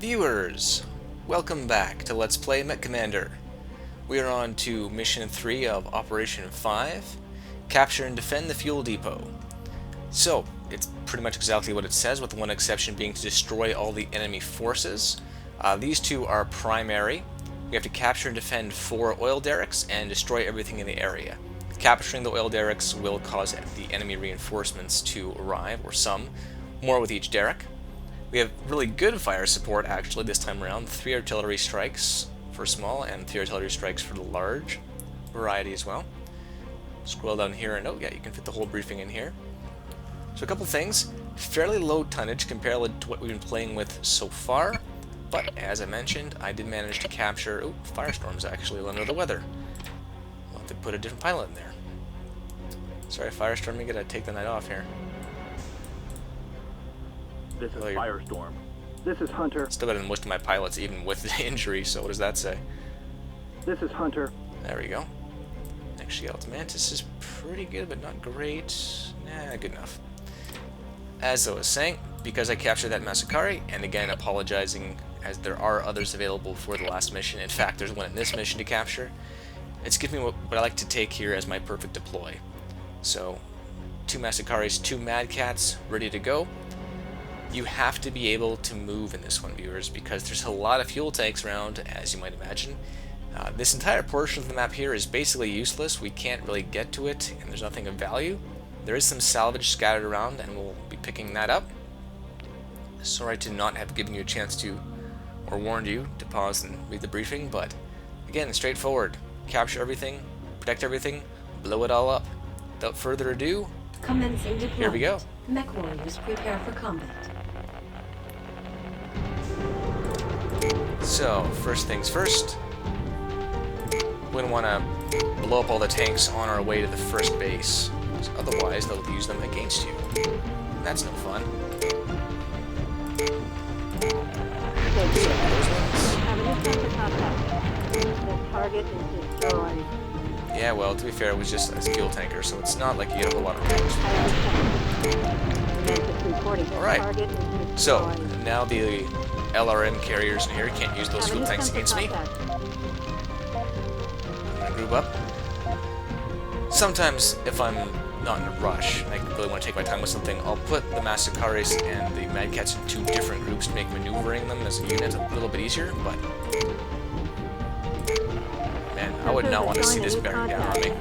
Viewers, welcome back to Let's Play MechCommander. We are on to Mission 3 of Operation 5, Capture and Defend the Fuel Depot. So, it's pretty much exactly what it says, with the one exception being to destroy all the enemy forces. These two are primary. We have to capture and defend 4 oil derricks and destroy everything in the area. Capturing the oil derricks will cause the enemy reinforcements to arrive, or some, more with each derrick. We have really good fire support actually this time around, 3 artillery strikes for small and 3 artillery strikes for the large variety as well. Scroll down here and oh yeah, you can fit the whole briefing in here. So a couple things, fairly low tonnage compared to what we've been playing with so far, but as I mentioned, I did manage to capture, oh, Firestorm's actually under the weather. I'll have to put a different pilot in there. Sorry Firestorm, you gotta take the night off here. This is Firestorm. This is Hunter. Still better than most of my pilots, even with the injury, so what does that say? This is Hunter. There we go. Actually, Mantis is pretty good, but not great. Nah, good enough. As I was saying, because I captured that Masakari, and again, apologizing as there are others available for the last mission. In fact, there's one in this mission to capture. It's given me what I like to take here as my perfect deploy. So, 2 Masakaris, 2 Mad Cats, ready to go. You have to be able to move in this one, viewers, because there's a lot of fuel tanks around, as you might imagine. This entire portion of the map here is basically useless. We can't really get to it, and there's nothing of value. There is some salvage scattered around, and we'll be picking that up. Sorry to not have given you a chance to, or warned you to pause and read the briefing, but again, straightforward. Capture everything, protect everything, blow it all up. Without further ado, commencing deployment. Here we go. Mech warriors prepare for combat. So, first things first, we're going to want to blow up all the tanks on our way to the first base, because otherwise they'll use them against you. And that's no fun. Yeah, well, to be fair, it was just a fuel tanker, so it's not like you get a whole lot of damage. Alright, so now the LRM carriers in here can't use those fuel tanks against me. I'm gonna group up. Sometimes, if I'm not in a rush and I really want to take my time with something, I'll put the Masakaris and the Mad Cats in 2 different groups to make maneuvering them as a unit a little bit easier, but man, I would not want to see this bearing down on me.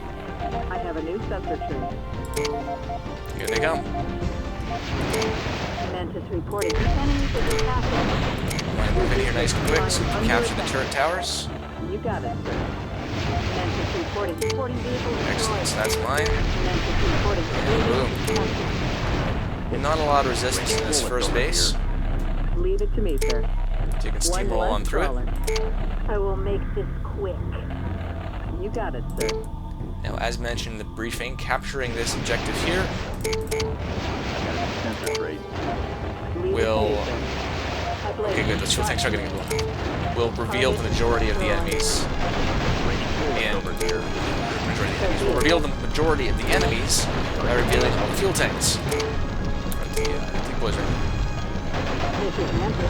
I have a new sensor tree. Here they come. Mantis reporting. Enemies are attacking. I want to move in here nice and quick so we can capture the turret towers. You got it, sir. Mantis reporting. Reporting vehicle. Excellent, so that's mine. Mantis reporting. And boom. Not a lot of resistance in this first base. Leave it to me, sir. So you can steamroll on through it. I will make this quick. You got it, sir. Now, as mentioned in the briefing, capturing this objective here will... Okay, good, those fuel tanks are getting blown. Will reveal the majority of the enemies. And will reveal the majority of the enemies by revealing all the fuel tanks. The boys are.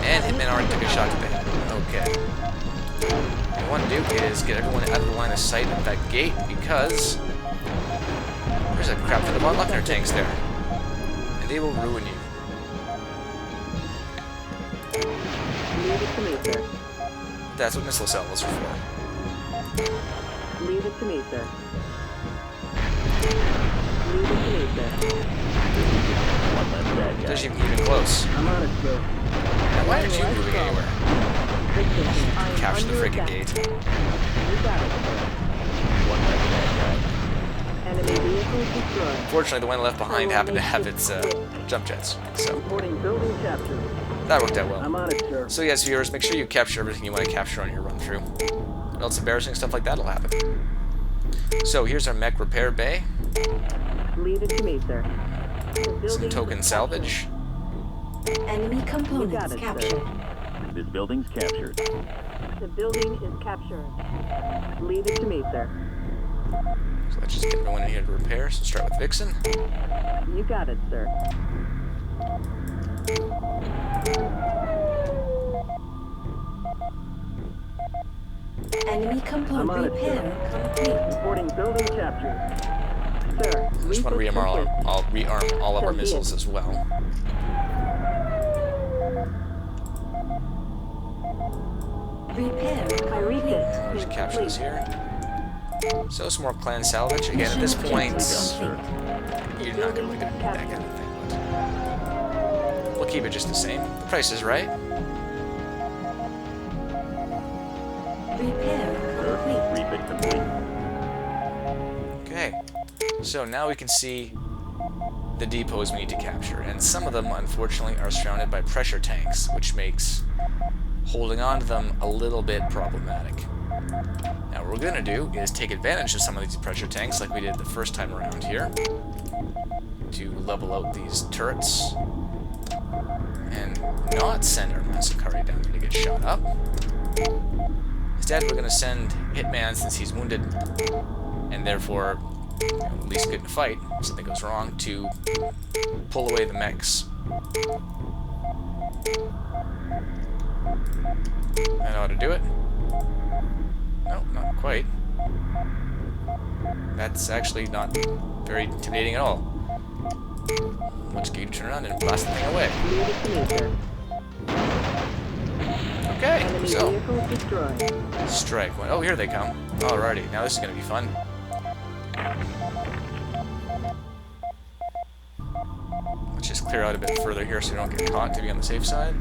And Hitman already took a shot to the head. Okay. What I want to do is get everyone out of the line of sight at that gate, because there's a crap ton of unlocker tanks there. And they will ruin you. Leave it to me, sir. That's what missile salvos are for. Leave it to me, sir. Leave it to me, sir. There's even close. I'm on it, sir. Now, why aren't you moving anywhere? Capture the freaking gate. You got it, sir. Enemy vehicle destroyed. Unfortunately, the one left behind happened to have its jump jets, so Reporting building capture. that worked out well. I'm on it, sir. So yes, viewers, make sure you capture everything you want to capture on your run-through. Or else embarrassing stuff like that will happen. So here's our mech repair bay. Leave it to me, sir. Some token salvage. Enemy components captured. This building's captured. The building is captured. Leave it to me, sir. So let's just get everyone in here to repair. So start with Vixen. You got it, sir. Enemy I'm on it, repair complete. Reporting building captured. Sir, I just want to research rearm all of our So be it. missiles as well. Repair I read complete. it. I'll just capture this here. So some more clan salvage. Again, at this point, you're not really going to need that kind of thing. But we'll keep it just the same. The price is right. Repair complete. Okay. So now we can see the depots we need to capture. And some of them, unfortunately, are surrounded by pressure tanks, which makes holding on to them a little bit problematic. Now what we're going to do is take advantage of some of these pressure tanks like we did the first time around here to level out these turrets and not send our Masakari down there to get shot up. Instead, we're going to send Hitman, since he's wounded and therefore at least good in a fight if something goes wrong, to pull away the mechs. That ought to do it. No, not quite. That's actually not very intimidating at all. Let's get you to turn around and blast the thing away. Okay, so strike one. Oh, here they come. Alrighty, now this is gonna be fun. Let's just clear out a bit further here so we don't get caught, to be on the safe side.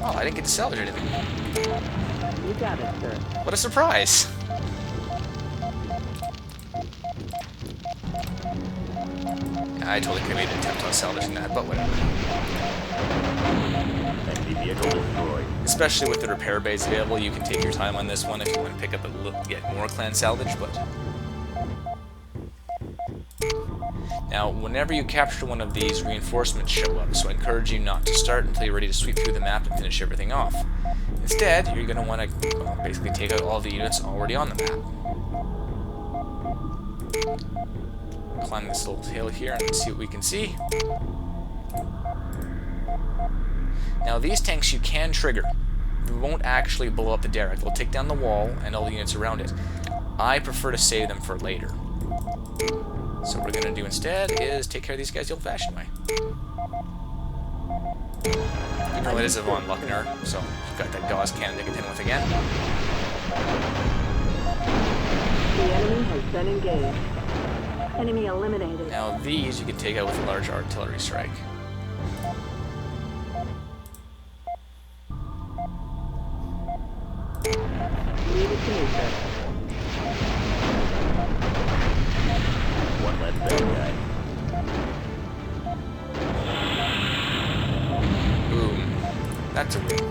Oh, I didn't get to salvage anything. You got it, sir. What a surprise! Yeah, I totally could have made an attempt on salvaging that, but whatever. Enemy vehicle destroyed. Especially with the repair bays available, you can take your time on this one if you want to pick up a little, get more clan salvage, but... Now, whenever you capture one of these, reinforcements show up, so I encourage you not to start until you're ready to sweep through the map and finish everything off. Instead, you're going to want to, well, basically take out all the units already on the map. Climb this little hill here and see what we can see. Now, these tanks you can trigger. They won't actually blow up the derrick. They'll take down the wall and all the units around it. I prefer to save them for later. So what we're going to do instead is take care of these guys the old-fashioned way. Even though it is a Von Luckner, so you've got that Gauss cannon to contend with again. The enemy has been engaged. Enemy eliminated. Now these you can take out with a large artillery strike. Leave it to me, sir. One less bad guy. Boom. That's a win.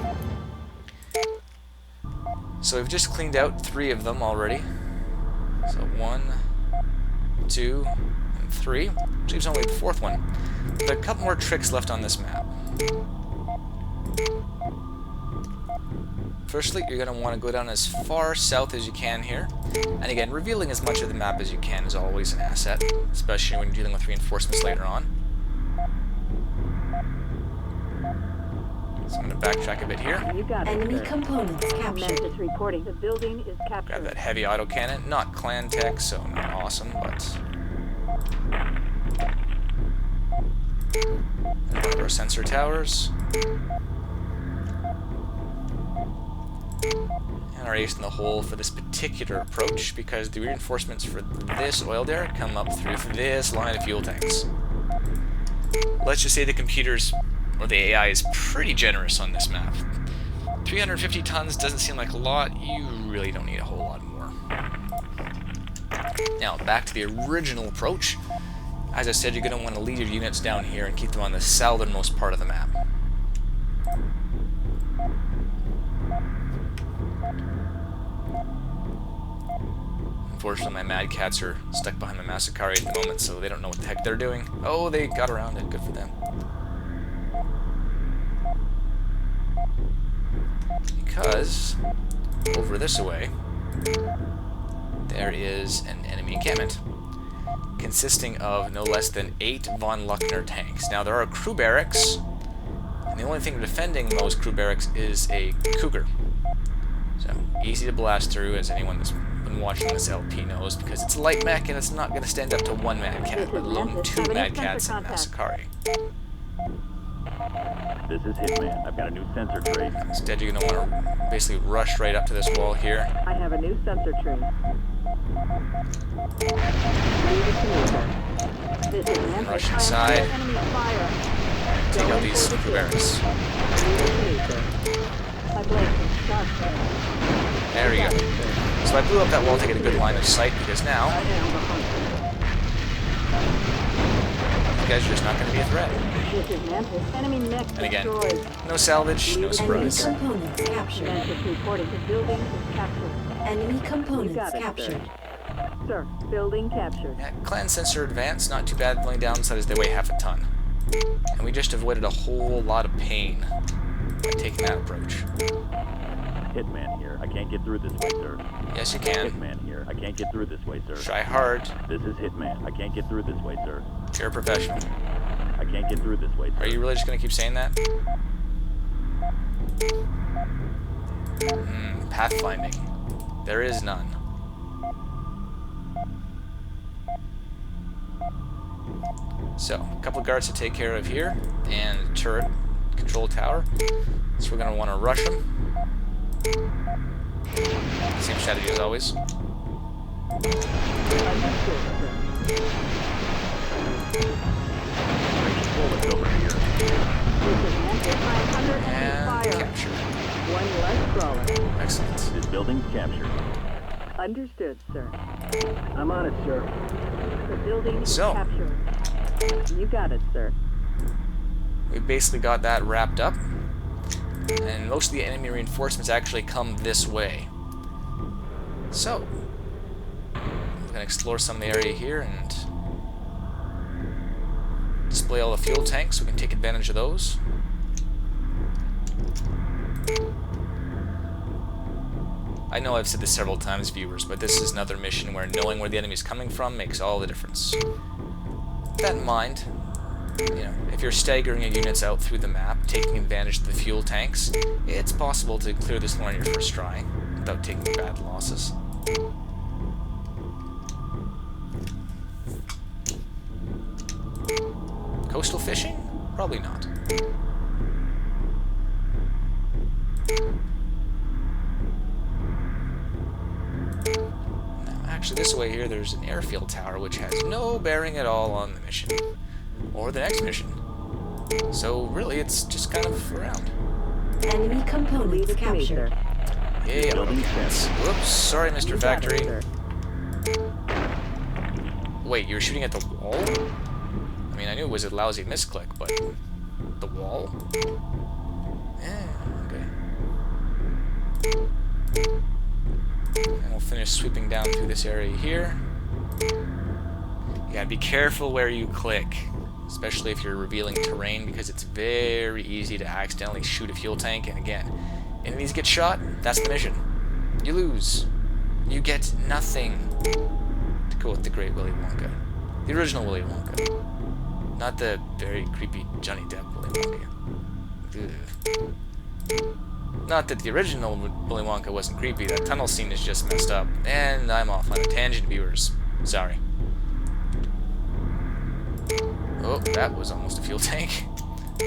So we've just cleaned out 3 of them already. So 1, 2, and 3. Which leaves only the 4th one. There are a couple more tricks left on this map. Firstly, you're going to want to go down as far south as you can here. And again, revealing as much of the map as you can is always an asset, especially when you're dealing with reinforcements later on. So I'm going to backtrack a bit here. You got it, Enemy sir. components captured. Mantis reporting. The building is captured. Grab that heavy autocannon. Not clan tech, so not awesome, but... And one of our sensor towers. And our ace in the hole for this particular approach, because the reinforcements for this oil derrick come up through this line of fuel tanks. Let's just say the computers, or the AI, is pretty generous on this map. 350 tons doesn't seem like a lot. You really don't need a whole lot more. Now, back to the original approach. As I said, you're going to want to lead your units down here and keep them on the southernmost part of the map. Unfortunately, my Mad Cats are stuck behind my Masakari at the moment, so they don't know what the heck they're doing. Oh, they got around it. Good for them. Because, over this way, there is an enemy encampment, consisting of no less than 8 Von Luckner tanks. Now, there are crew barracks, And the only thing defending most crew barracks is a cougar. So, easy to blast through, as anyone that's been watching this LP knows, because it's a light mech and it's not going to stand up to one Mad Cat, let alone two Mad Cats and Masakari. This is Hitman. I've got a new sensor tray. Instead, you're going to want to basically rush right up to this wall here. I have a new sensor tray. And rush inside. Take out these crew barracks. There we go. So I blew up that wall to get a good line of sight, because now you guys are just not going to be a threat. And again, no salvage, no surprise. Enemy components captured. Enemy components captured. Sir, building captured. Yeah, clan sensor advance, not too bad. The only downside is they weigh half a ton. And we just avoided a whole lot of pain by taking that approach. Hitman here. I can't get through this way, sir. Yes, you can. Hitman here. I can't get through this way, sir. Try hard. This is Hitman. I can't get through this way, sir. You're a professional. I can't get through this way, sir. Are you really just going to keep saying that? Pathfinding. There is none. So, a couple guards to take care of here, and a turret control tower. So we're going to want to rush them. Same strategy as always. And capture. One less crawler. Excellent. This building's captured. Understood, sir. I'm on it, sir. The building is So. captured. You got it, sir. We basically got that wrapped up. And most of the enemy reinforcements actually come this way. So, we're going to explore some of the area here and display all the fuel tanks so we can take advantage of those. I know I've said this several times, viewers, but this is another mission where knowing where the enemy is coming from makes all the difference. With that in mind, you know, if you're staggering your units out through the map, taking advantage of the fuel tanks, it's possible to clear this one on your first try without taking bad losses. Coastal fishing? Probably not. Now, actually, this way here, there's an airfield tower which has no bearing at all on the mission. Or the next mission. So, really, it's just kind of around. Enemy components captured. Yeah, autocats. Whoops, sorry, Mr. Factory. Wait, you were shooting at the wall? I mean, I knew it was a lousy misclick, but the wall? Yeah, okay. And we'll finish sweeping down through this area here. You gotta be careful where you click, especially if you're revealing terrain, because it's very easy to accidentally shoot a fuel tank, and again, enemies get shot, that's the mission. You lose. You get nothing. To go with the great Willy Wonka. The original Willy Wonka. Not the very creepy Johnny Depp Willy Wonka. Ugh. Not that the original Willy Wonka wasn't creepy, that tunnel scene is just messed up. And I'm off on a tangent, viewers. Sorry. Oh, that was almost a fuel tank.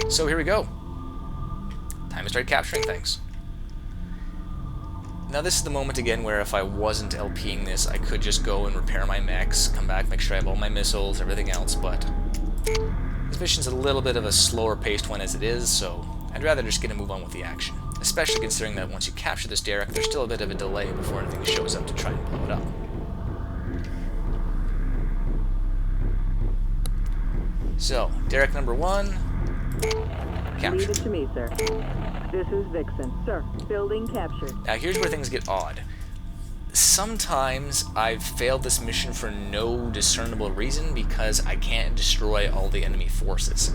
So here we go. Time to start capturing things. Now this is the moment again where if I wasn't LPing this, I could just go and repair my mechs, come back, make sure I have all my missiles, everything else, but this mission's a little bit of a slower paced one as it is, so I'd rather just get a move on with the action. Especially considering that once you capture this derrick, there's still a bit of a delay before anything shows up to try and blow it up. So, derrick number 1, captured. Leave it to me, sir. This is Vixen. Sir, building captured. Now here's where things get odd. Sometimes I've failed this mission for no discernible reason because I can't destroy all the enemy forces.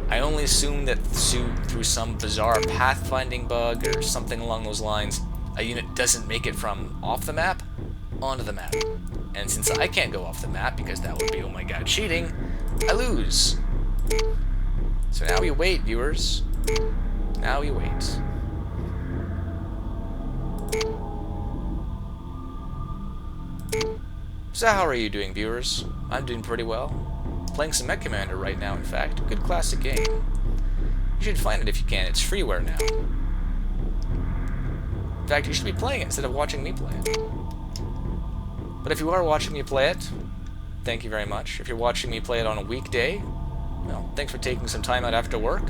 I only assume that through some bizarre pathfinding bug or something along those lines, a unit doesn't make it from off the map onto the map. And since I can't go off the map because that would be, oh my god, cheating, I lose. So now we wait, viewers. Now we wait. So how are you doing, viewers? I'm doing pretty well. Playing some MechCommander right now, in fact. Good classic game. You should find it if you can. It's freeware now. In fact, you should be playing it instead of watching me play it. But if you are watching me play it, thank you very much. If you're watching me play it on a weekday, well, thanks for taking some time out after work.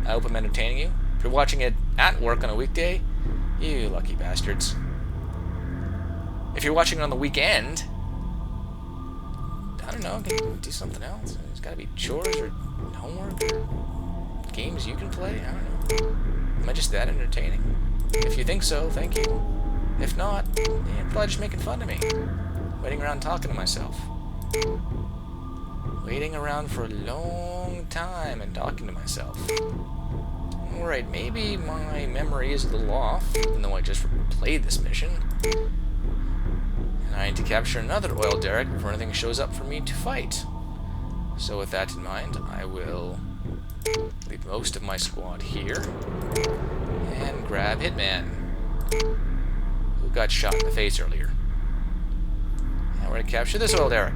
I hope I'm entertaining you. If you're watching it at work on a weekday, you lucky bastards. If you're watching it on the weekend, I don't know, do something else. There's got to be chores or homework or games you can play. I don't know. Am I just that entertaining? If you think so, thank you. If not, you're probably just making fun of me. Waiting around talking to myself. Waiting around for a long time and talking to myself. Alright, maybe my memory is a little off, even though I just played this mission. And I need to capture another oil derrick before anything shows up for me to fight. So with that in mind, I will leave most of my squad here and grab Hitman, who got shot in the face earlier. And we're going to capture this oil derrick.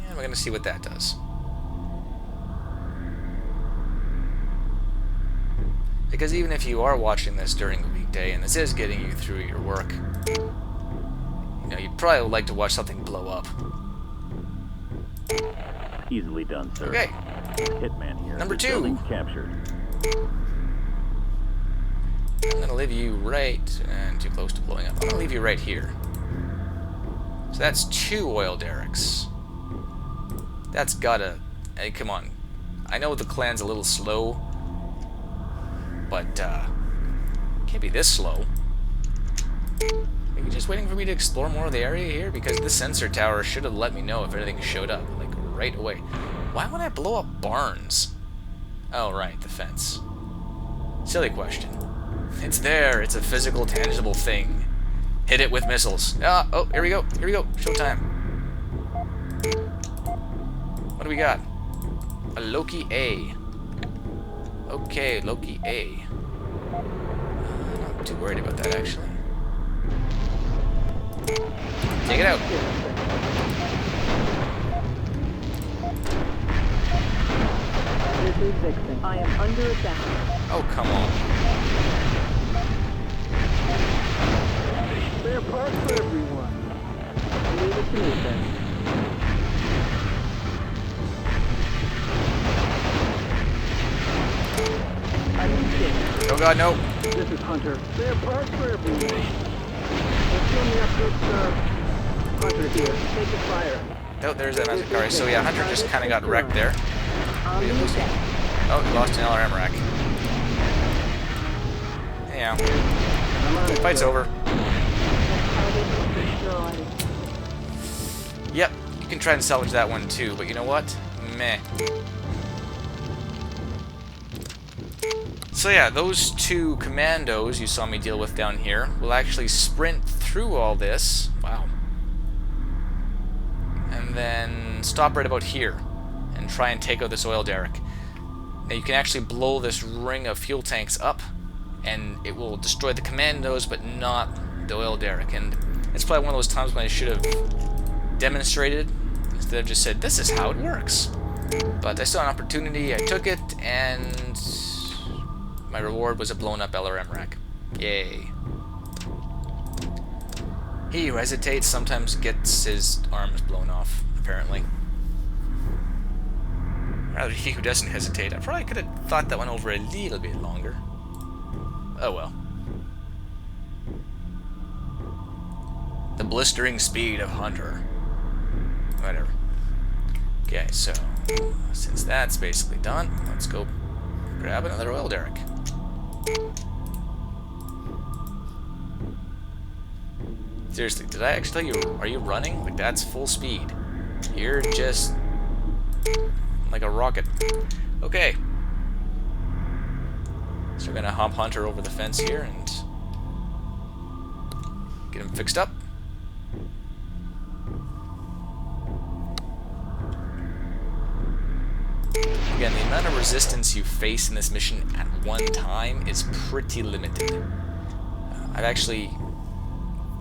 And we're going to see what that does. Because even if you are watching this during the weekday, and this is getting you through your work, you know, you'd probably like to watch something blow up. Easily done, sir. Okay. Hitman here. Number The 2. building's captured. I'm going to leave you right, and too close to blowing up. I'm going to leave you right here. So that's 2 oil derricks. That's gotta... Hey, come on. I know the clan's a little slow, but, can't be this slow. Are you just waiting for me to explore more of the area here? Because this sensor tower should have let me know if anything showed up, like, right away. Why would I blow up barns? Oh, right, the fence. Silly question. It's there. It's a physical, tangible thing. Hit it with missiles. Ah, oh, here we go. Here we go. Showtime. What do we got? A Loki A. Okay, Loki A. Not too worried about that, actually. Take it out. This is Vixen. I am under attack. Oh, come on. Spare parts for everyone. Leave it to me, then. I need this. Oh god, no. This is Hunter. Spare parts for everyone. Let's fill me up good, sir. Hunter here. Take the fire. Oh, there's that Masakari. So yeah, Hunter just kind of got wrecked there. I'll need that. Oh, he lost an LRM rack. Yeah. I'm on it, Fight's sir. over. Destroyed. Yep, you can try and salvage that one too, but you know what? Meh. So yeah, those 2 commandos you saw me deal with down here will actually sprint through all this. Wow. And then stop right about here and try and take out this oil derrick. Now you can actually blow this ring of fuel tanks up and it will destroy the commandos but not the oil derrick. And it's probably one of those times when I should have demonstrated instead of just said, this is how it works. But I saw an opportunity, I took it, and my reward was a blown up LRM rack. Yay. He who hesitates sometimes gets his arms blown off, apparently. Rather, he who doesn't hesitate. I probably could have thought that one over a little bit longer. Oh well. The blistering speed of Hunter. Whatever. Okay, so since that's basically done, let's go grab another oil derrick. Seriously, did I actually tell you, are you running? Like, that's full speed. You're just like a rocket. Okay. So we're gonna hop Hunter over the fence here and get him fixed up. Again, the amount of resistance you face in this mission at one time is pretty limited. I've actually,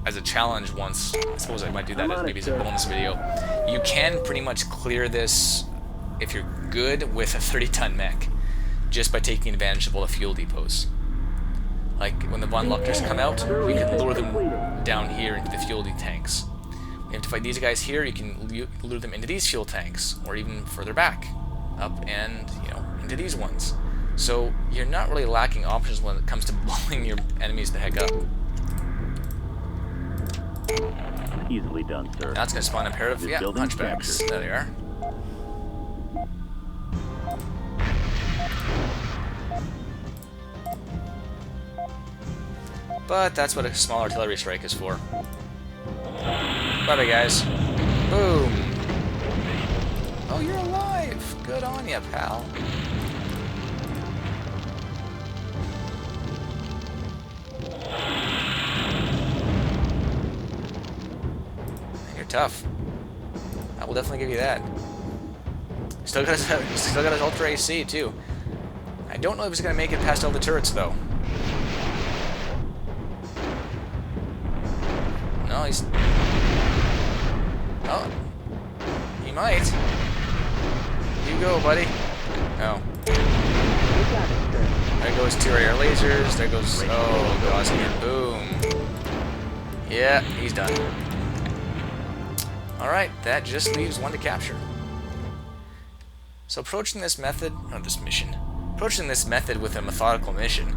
as a challenge once, I suppose I might do that as maybe as a bonus video, you can pretty much clear this, if you're good, with a 30-ton mech, just by taking advantage of all the fuel depots. Like, when the Von Luchters come out, you can lure them down here into the fuel tanks. When you have to fight these guys here, you can lure them into these fuel tanks, or even further back, up and, you know, into these ones. So, you're not really lacking options when it comes to blowing your enemies the heck up. Easily done, sir. That's going to spawn a pair of, yeah, hunchbacks. There they are. But that's what a small artillery strike is for. Bye-bye, guys. Boom! Oh, you're alive! Good on ya, pal. You're tough. I will definitely give you that. Still got his Ultra AC, too. I don't know if he's going to make it past all the turrets, though. No, he's... Oh. He might. You go, buddy. Oh. There goes 2 air lasers. There goes... Oh, Gaussian. Boom. Yeah, he's done. Alright, that just leaves 1 to capture. So approaching this method... Or this mission. Approaching this method with a methodical mission...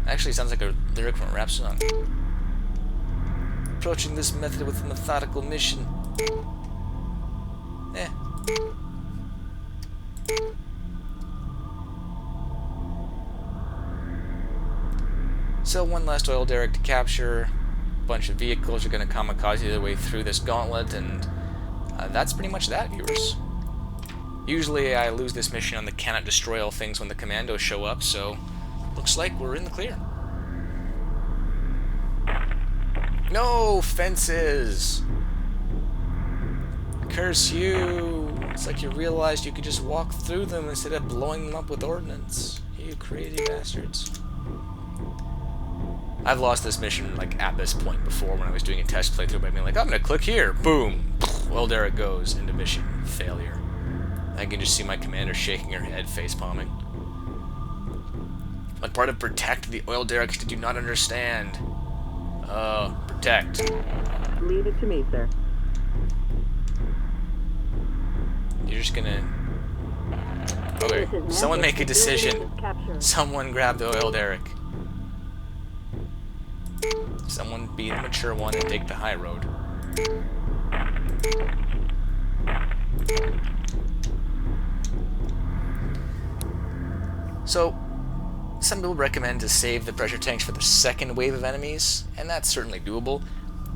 Actually sounds like a lyric from a rap song. Approaching this method with a methodical mission. Eh. So one last oil derrick to capture. A bunch of vehicles are going to kamikaze their way through this gauntlet, and that's pretty much that, viewers. Usually I lose this mission on the cannot destroy all things when the commandos show up, so looks like we're in the clear. No fences! Curse you! It's like you realized you could just walk through them instead of blowing them up with ordnance. You crazy bastards. I've lost this mission like at this point before when I was doing a test playthrough by being like, I'm gonna click here, boom! Well, there it goes, into mission failure. I can just see my commander shaking her head, face-palming. What part of protect the oil derricks did you not understand? Protect. Leave it to me, sir. You're just gonna... Okay, someone make a decision. Someone grab the oil derrick. Someone be the mature one and take the high road. So, some people recommend to save the pressure tanks for the second wave of enemies, and that's certainly doable.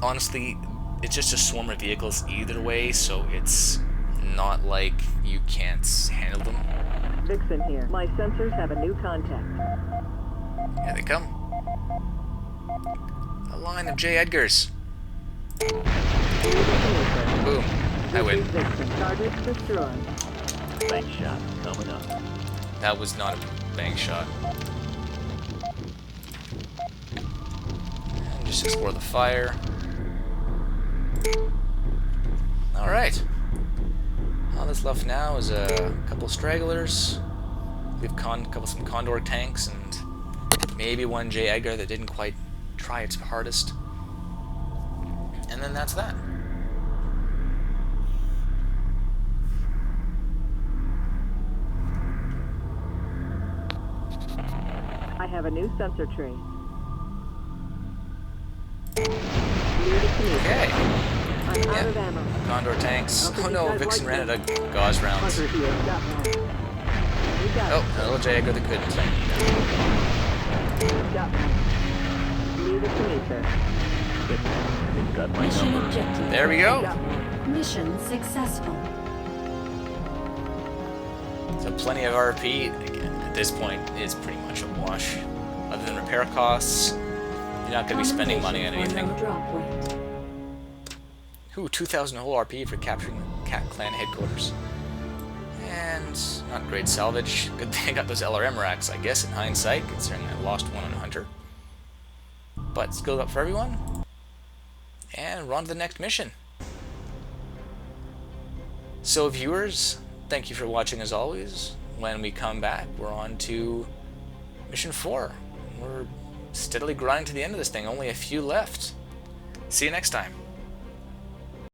Honestly, it's just a swarm of vehicles either way, so it's not like you can't handle them. Vixen here. My sensors have a new contact. Here they come. A line of J. Edgars. Boom. I win. Target destroyed. Bank shot coming up. That was not a bank shot. And just explore the fire. Alright. All that's left now is a couple stragglers. We have some Condor tanks and maybe one J. Edgar that didn't quite try its hardest. And then that's that. I have a new sensor tree. Okay. I'm out of ammo. Condor tanks. Oh no, Vixen ran out of gauze rounds. Hunter here. Got one. You got Oh, a little J. Edgar that couldn't. it. Got one. Leave it to me, sir. They've got my Mission number. objective. There we go. Got one. Mission successful. So plenty of RP. Again, at this point, it's pretty much a wash. Other than repair costs, you're not going to be spending money on anything. No drop rate. Ooh, 2,000 whole RP for capturing the Cat Clan headquarters. And not great salvage. Good thing I got those LRM racks, I guess, in hindsight, considering I lost one on Hunter. But skill up for everyone. And we're on to the next mission. So viewers, thank you for watching as always. When we come back, we're on to mission 4. We're steadily grinding to the end of this thing, only a few left. See you next time.